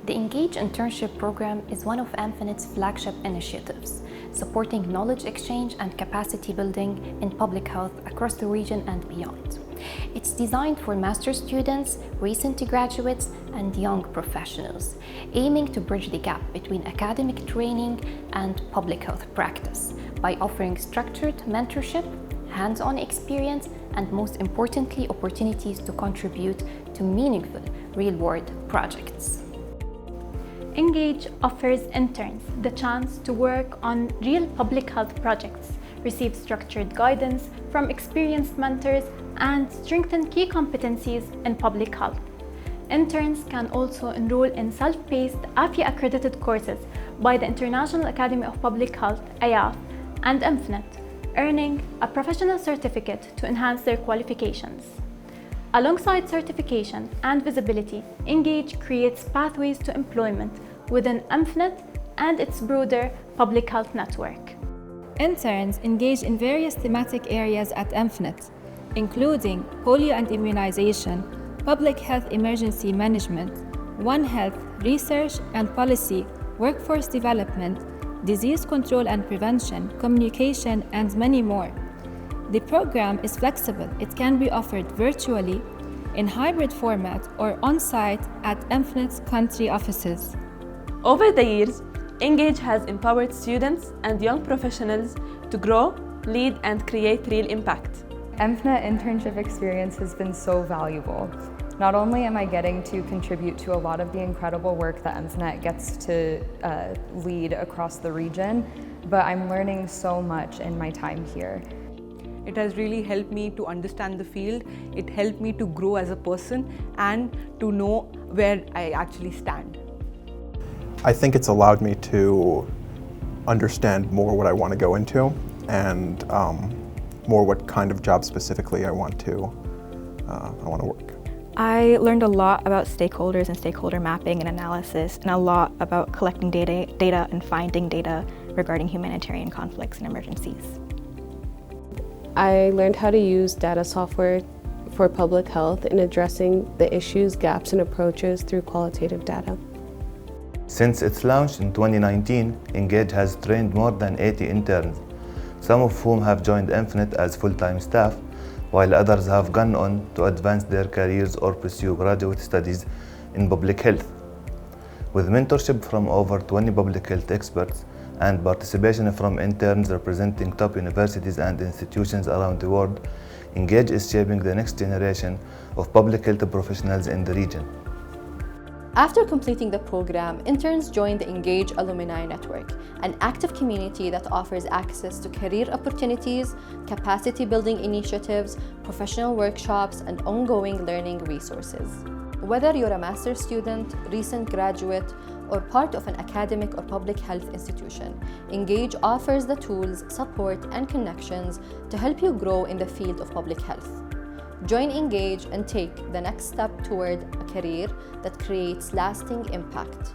The Engage Internship Program is one of EMPHNET's flagship initiatives, supporting knowledge exchange and capacity building in public health across the region and beyond. It's designed for master's students, recent graduates, and young professionals, aiming to bridge the gap between academic training and public health practice by offering structured mentorship, hands-on experience, and most importantly, opportunities to contribute to meaningful real-world projects. Engage offers interns the chance to work on real public health projects, receive structured guidance from experienced mentors, and strengthen key competencies in public health. Interns can also enroll in self-paced AFI-accredited courses by the International Academy of Public Health, IAF, and EMPHNET, earning a professional certificate to enhance their qualifications. Alongside certification and visibility, Engage creates pathways to employment within EMPHNET and its broader public health network. Interns engage in various thematic areas at EMPHNET, including polio and immunization, public health emergency management, One Health, research and policy, workforce development, disease control and prevention, communication, and many more. The program is flexible. It can be offered virtually, in hybrid format, or on-site at EMPHNET's country offices. Over the years, Engage has empowered students and young professionals to grow, lead, and create real impact. EMPHNET internship experience has been so valuable. Not only am I getting to contribute to a lot of the incredible work that EMPHNET gets to lead across the region, but I'm learning so much in my time here. It has really helped me to understand the field. It helped me to grow as a person and to know where I actually stand. I think it's allowed me to understand more what I want to go into and more what kind of job specifically I want to work. I learned a lot about stakeholders and stakeholder mapping and analysis, and a lot about collecting data and finding data regarding humanitarian conflicts and emergencies. I learned how to use data software for public health in addressing the issues, gaps, and approaches through qualitative data. Since its launch in 2019, Engage has trained more than 80 interns, some of whom have joined EMPHNET as full-time staff, while others have gone on to advance their careers or pursue graduate studies in public health. With mentorship from over 20 public health experts and participation from interns representing top universities and institutions around the world, Engage is shaping the next generation of public health professionals in the region. After completing the program, interns join the Engage Alumni Network, an active community that offers access to career opportunities, capacity building initiatives, professional workshops, and ongoing learning resources. Whether you're a master's student, recent graduate, or part of an academic or public health institution, Engage offers the tools, support, and connections to help you grow in the field of public health. Join Engage and take the next step toward a career that creates lasting impact.